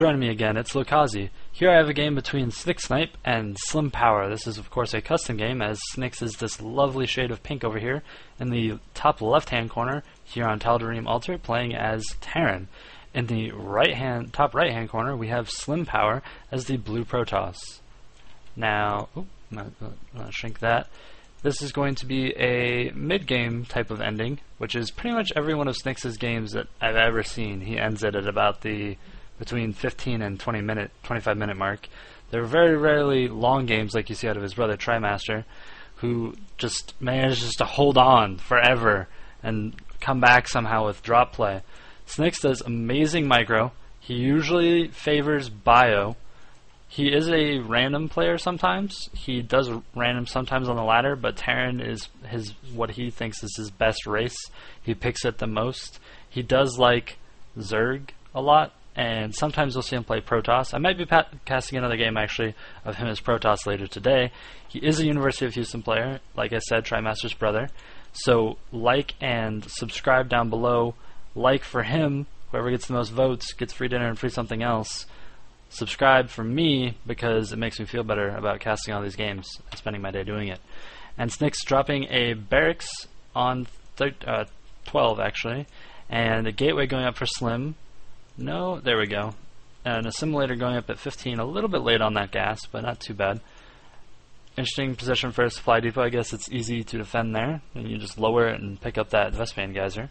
Joining me again, it's Lokazi. Here I have a game between SniXSniPe and Slim Power. This is of course a custom game, as Snix is this lovely shade of pink over here in the top left hand corner here on Tal'Darim altar, playing as Terran. In the top right hand corner we have Slim Power as the blue Protoss. Now, I'm gonna shrink that. This is going to be a mid-game type of ending, which is pretty much every one of Snix's games that I've ever seen. He ends it at about the between 15 and 25 minute mark. They're very rarely long games like you see out of his brother Trimaster, who just manages to hold on forever and come back somehow with drop play. Snix does amazing micro. He usually favors bio. He is a random player sometimes. He does random sometimes on the ladder, but Terran is what he thinks is his best race. He picks it the most. He does like Zerg a lot, and sometimes we'll see him play Protoss. I might be casting another game actually of him as Protoss later today. He is a University of Houston player, like I said, Trimaster's brother. So like and subscribe down below. Like for him, whoever gets the most votes gets free dinner and free something else. Subscribe for me because it makes me feel better about casting all these games and spending my day doing it. And Snix dropping a barracks on 12 actually, and a gateway going up for Slim. No, there we go. And a simulator going up at 15, a little bit late on that gas, but not too bad. Interesting position for a supply depot. I guess it's easy to defend there, and you just lower it and pick up that Vespane geyser.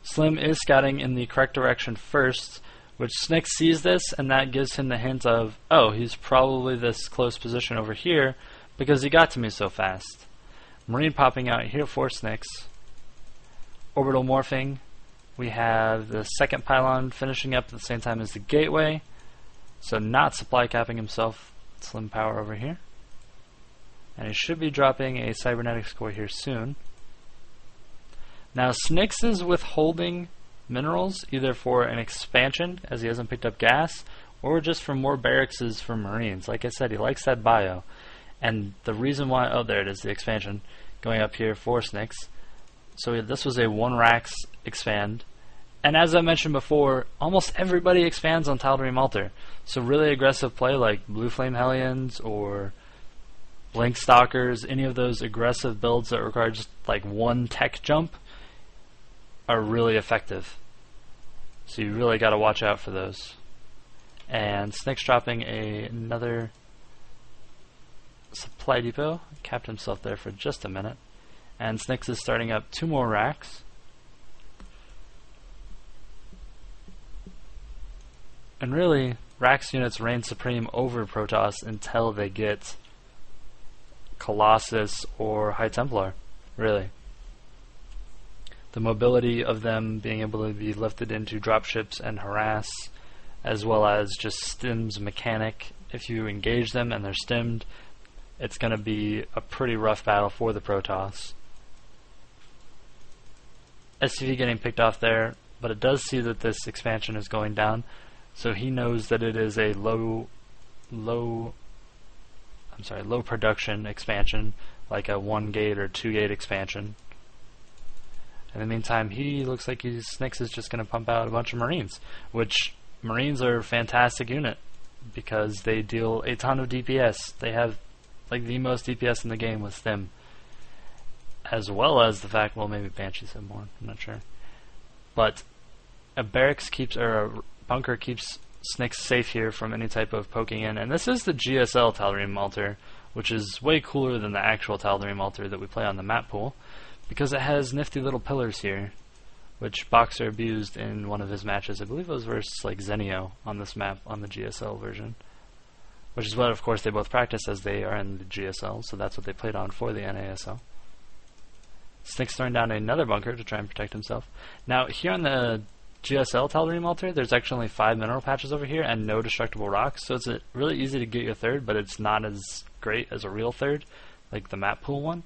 Slim is scouting in the correct direction first, which Snix sees this, and that gives him the hint of, oh, he's probably this close position over here because he got to me so fast. Marine popping out here for Snix. Orbital morphing. We have the second pylon finishing up at the same time as the gateway, so not supply capping himself. Slim Power over here. And he should be dropping a cybernetics core here soon. Now Snix is withholding minerals either for an expansion, as he hasn't picked up gas, or just for more barracks for Marines. Like I said, he likes that bio. And the reason why, oh there it is, the expansion going up here for Snix. So this was a 1 racks expand. And as I mentioned before, almost everybody expands on Tal'Darim altar. So really aggressive play like Blue Flame Hellions or Blink Stalkers, any of those aggressive builds that require just like 1 tech jump are really effective. So you really got to watch out for those. And Snix dropping another supply depot. Capped himself there for just a minute. And Snix is starting up 2 more racks. And really, racks units reign supreme over Protoss until they get Colossus or High Templar, really. The mobility of them being able to be lifted into dropships and harass, as well as just stims mechanic. If you engage them and they're stimmed, it's going to be a pretty rough battle for the Protoss. SCV getting picked off there, but it does see that this expansion is going down, so he knows that it is a low production expansion, like a 1 gate or 2 gate expansion. In the meantime, he looks like Snix is just going to pump out a bunch of Marines, which Marines are a fantastic unit because they deal a ton of DPS. They have like the most DPS in the game with Stim, as well as the fact, well, maybe Banshees have more, I'm not sure. But a barracks keeps, or a bunker keeps Snix safe here from any type of poking in. And this is the GSL Tal'Darim altar, which is way cooler than the actual Tal'Darim altar that we play on the map pool, because it has nifty little pillars here, which Boxer abused in one of his matches. I believe it was versus like Zenio on this map on the GSL version, which is what, of course, they both practice as they are in the GSL, so that's what they played on for the NASL. Snix throwing down another bunker to try and protect himself. Now, here on the GSL Tal'Darim altar, there's actually only 5 mineral patches over here and no destructible rocks, so it's really easy to get your third, but it's not as great as a real third, like the map pool one.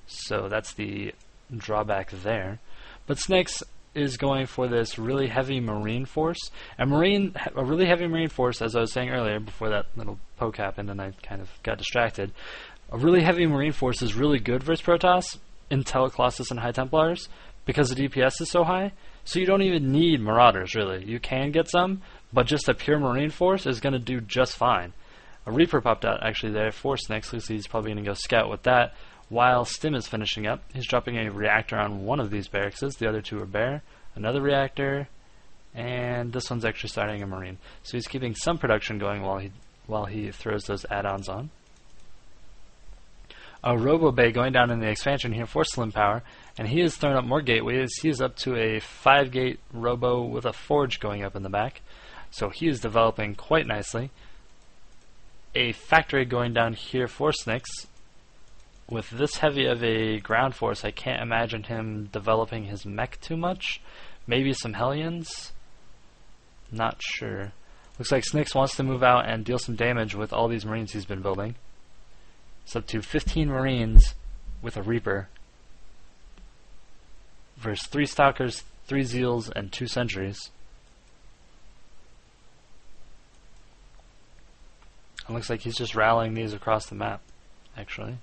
So that's the drawback there. But Snix is going for this really heavy marine force. A really heavy marine force, as I was saying earlier, before that little poke happened and I kind of got distracted, a really heavy marine force is really good versus Protoss, Intel, Colossus, and High Templars, because the DPS is so high. So you don't even need Marauders, really. You can get some, but just a pure Marine force is going to do just fine. A Reaper popped out actually there for SniX. Looks like he's probably going to go scout with that. While Stim is finishing up, he's dropping a reactor on one of these barracks. The other two are bare. Another reactor, and this one's actually starting a Marine. So he's keeping some production going while he throws those add-ons on. A Robo Bay going down in the expansion here for Slim Power, and he has thrown up more gateways. He is up to a 5-gate Robo with a forge going up in the back. So he is developing quite nicely. A factory going down here for SniX. With this heavy of a ground force, I can't imagine him developing his mech too much. Maybe some Hellions? Not sure. Looks like SniX wants to move out and deal some damage with all these Marines he's been building. It's up to 15 Marines with a Reaper versus 3 Stalkers, 3 Zeals, and 2 Sentries. It looks like he's just rallying these across the map, actually,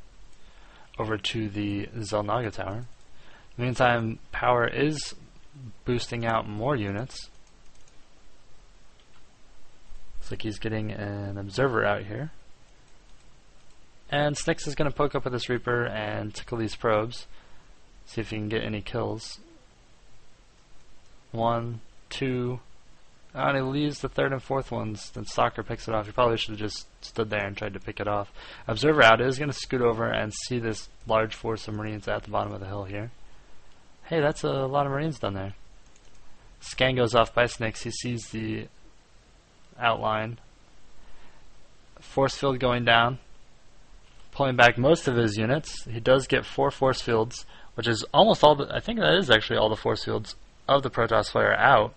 over to the Xel'Naga Tower. In the meantime, Power is boosting out more units. Looks like he's getting an Observer out here. And SniX is going to poke up with this Reaper and tickle these probes. See if he can get any kills. 1, 2... and he leaves the 3rd and 4th ones. Then Stalker picks it off. He probably should have just stood there and tried to pick it off. Observer out is going to scoot over and see this large force of Marines at the bottom of the hill here. Hey, that's a lot of Marines down there. Scan goes off by SniX. He sees the outline. Force field going down. Pulling back most of his units. He does get 4 force fields, which is almost all the... I think that is actually all the force fields of the Protoss Flare out.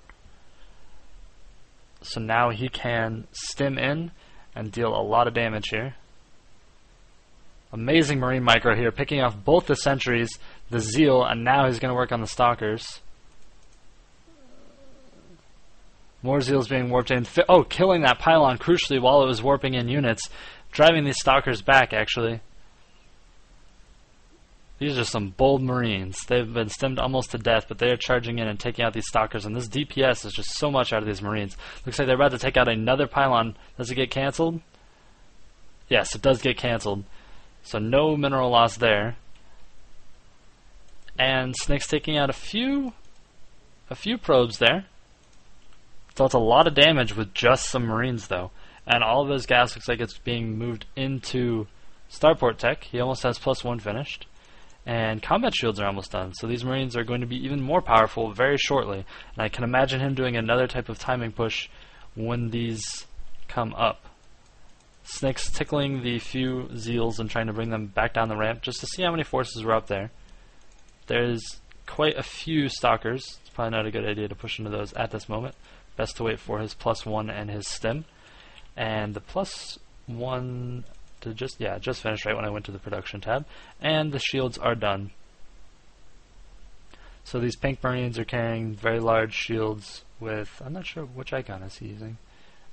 So now he can stim in and deal a lot of damage here. Amazing Marine micro here, picking off both the Sentries, the Zeal, and now he's going to work on the Stalkers. More Zeals being warped in. Oh, killing that pylon crucially while it was warping in units. Driving these Stalkers back, actually. These are some bold Marines. They've been stemmed almost to death, but they are charging in and taking out these Stalkers, and this DPS is just so much out of these Marines. Looks like they're about to take out another pylon. Does it get cancelled? Yes, it does get cancelled. So no mineral loss there. And SniX taking out a few probes there. So it's a lot of damage with just some Marines, though. And all of his gas looks like it's being moved into Starport Tech. He almost has +1 finished. And combat shields are almost done, so these Marines are going to be even more powerful very shortly. And I can imagine him doing another type of timing push when these come up. SniX tickling the few Zeals and trying to bring them back down the ramp just to see how many forces were up there. There's quite a few Stalkers. It's probably not a good idea to push into those at this moment. Best to wait for his +1 and his stim. And the +1 to just finished right when I went to the production tab, and the shields are done. So these pink Marines are carrying very large shields with, I'm not sure which icon is he using.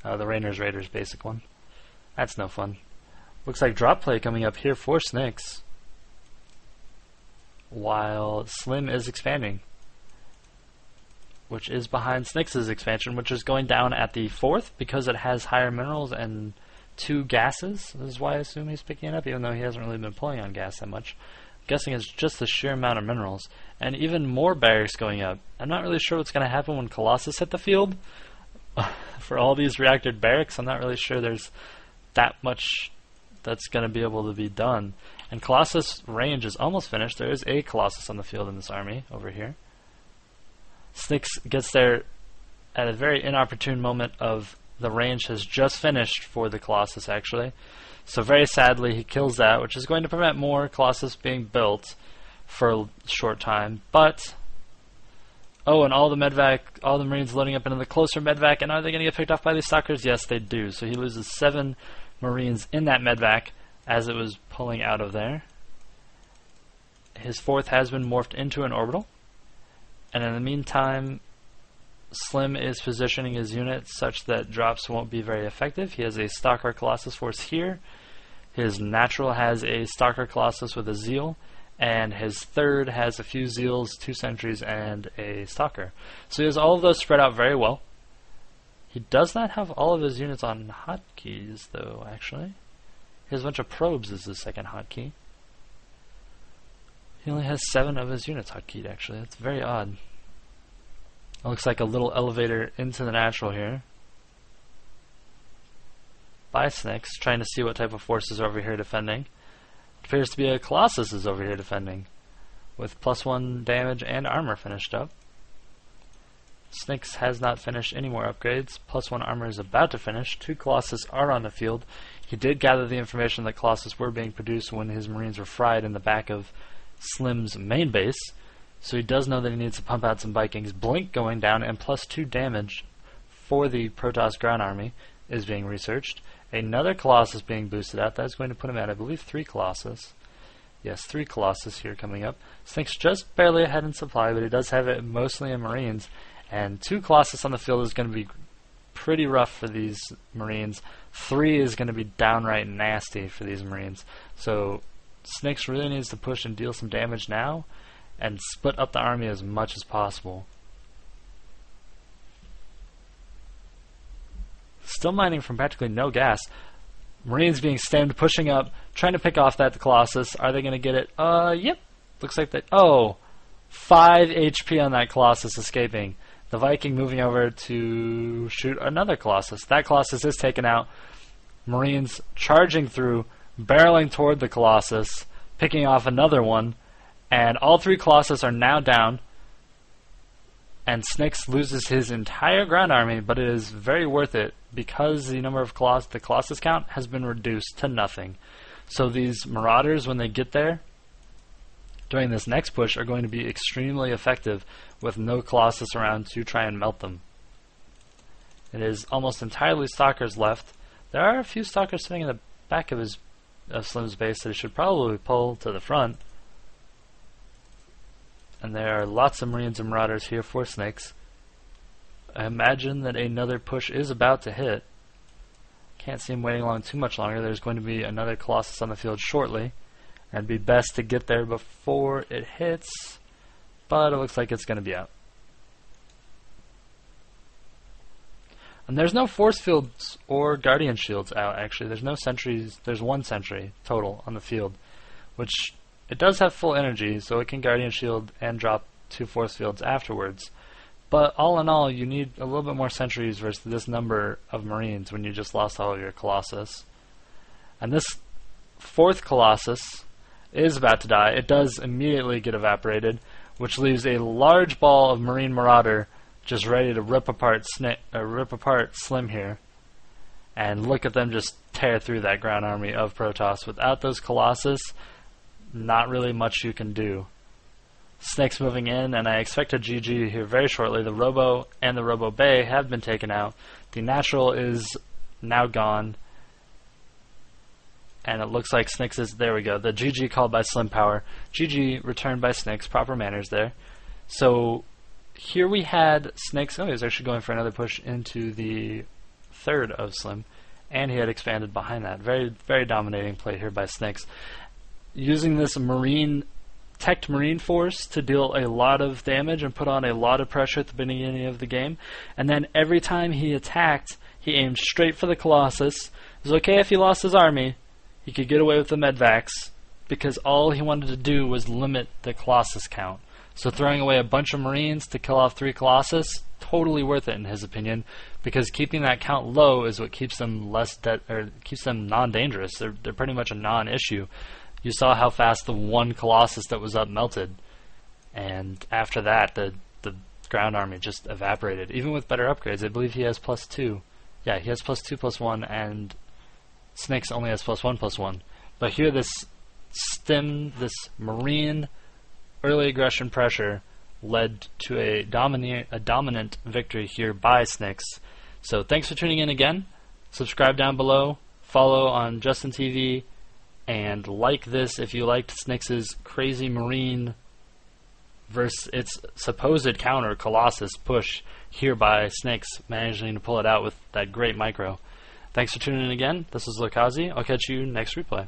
The Rainer's Raiders basic one. That's no fun. Looks like drop play coming up here for SniX, while Slim is expanding, which is behind SniX's expansion, which is going down at the 4th because it has higher minerals and 2 gases. This is why I assume he's picking it up, even though he hasn't really been pulling on gas that much. I'm guessing it's just the sheer amount of minerals. And even more barracks going up. I'm not really sure what's going to happen when Colossus hit the field. For all these reactored barracks, I'm not really sure there's that much that's going to be able to be done. And Colossus range is almost finished. There is a Colossus on the field in this army over here. SniX gets there at a very inopportune moment of the range has just finished for the Colossus, actually. So very sadly, he kills that, which is going to prevent more Colossus being built for a short time. But, oh, and all the medvac, all the Marines loading up into the closer medvac, and are they going to get picked off by these Stalkers? Yes, they do. So he loses 7 Marines in that medvac as it was pulling out of there. His 4th has been morphed into an orbital. And in the meantime, Slim is positioning his unit such that drops won't be very effective. He has a Stalker Colossus force here. His natural has a Stalker Colossus with a Zeal. and his third has a few Zeals, 2 sentries, and a Stalker. So he has all of those spread out very well. He does not have all of his units on hotkeys, though, actually. He has a bunch of probes as his second hotkey. He only has 7 of his units hotkeyed, actually. That's very odd. It looks like a little elevator into the natural here by SniX, trying to see what type of forces are over here defending. It appears to be a Colossus is over here defending, with +1 damage and armor finished up. SniX has not finished any more upgrades. +1 armor is about to finish. 2 Colossus are on the field. He did gather the information that Colossus were being produced when his Marines were fried in the back of Slim's main base, so he does know that he needs to pump out some Vikings. Blink going down and +2 damage for the Protoss ground army is being researched. Another Colossus being boosted out. That's going to put him at, I believe, 3 Colossus. Yes, 3 Colossus here coming up. SniX just barely ahead in supply, but he does have it mostly in Marines. And 2 Colossus on the field is going to be pretty rough for these Marines. 3 is going to be downright nasty for these Marines. So SniX really needs to push and deal some damage now and split up the army as much as possible. Still mining from practically no gas. Marines being stemmed, pushing up, trying to pick off that Colossus. Are they going to get it? Yep. Looks like that. Oh, 5 HP on that Colossus escaping. The Viking moving over to shoot another Colossus. That Colossus is taken out. Marines charging through, barreling toward the Colossus, picking off another one, and all 3 Colossus are now down. And SniX loses his entire ground army, but it is very worth it because the number of the Colossus count has been reduced to nothing. So these Marauders, when they get there during this next push, are going to be extremely effective with no Colossus around to try and melt them. It is almost entirely Stalkers left. There are a few Stalkers sitting in the back of Slim's base that he should probably pull to the front. And there are lots of Marines and Marauders here for SniX. I imagine that another push is about to hit. Can't see him waiting along too much longer. There's going to be another Colossus on the field shortly. And it'd be best to get there before it hits. But it looks like it's going to be out. And there's no force fields or guardian shields out, actually. There's no sentries. There's 1 sentry total on the field, which it does have full energy, so it can guardian shield and drop 2 force fields afterwards. But all in all, you need a little bit more sentries versus this number of Marines when you just lost all of your Colossus. And this 4th Colossus is about to die. It does immediately get evaporated, which leaves a large ball of Marine Marauder just ready to rip apart Slim here. And look at them just tear through that ground army of Protoss. Without those Colossus, not really much you can do. SniX moving in, and I expect a GG here very shortly. The Robo and the Robo Bay have been taken out. The Natural is now gone. And it looks like SniX is, there we go, the GG called by Slim Power. GG returned by SniX, proper manners there. So here we had SniX, he was actually going for another push into the 3rd of Slim, and he had expanded behind that. Very, very dominating play here by SniX. Using this teched Marine force to deal a lot of damage and put on a lot of pressure at the beginning of the game. And then every time he attacked, he aimed straight for the Colossus. It was okay if he lost his army. He could get away with the medvacs because all he wanted to do was limit the Colossus count. So throwing away a bunch of Marines to kill off 3 Colossus, totally worth it in his opinion, because keeping that count low is what keeps them keeps them non-dangerous. They're pretty much a non-issue. You saw how fast the 1 Colossus that was up melted, and after that the ground army just evaporated. Even with better upgrades, I believe he has +2. Yeah, he has +2/+1, and SniX only has +1/+1. But here this Marine early aggression pressure led to a dominant victory here by SniX. So thanks for tuning in again. Subscribe down below, follow on Justin TV, and like this if you liked SniX's crazy Marine versus its supposed counter Colossus push here by SniX, managing to pull it out with that great micro. Thanks for tuning in again. This is Lokazi. I'll catch you next replay.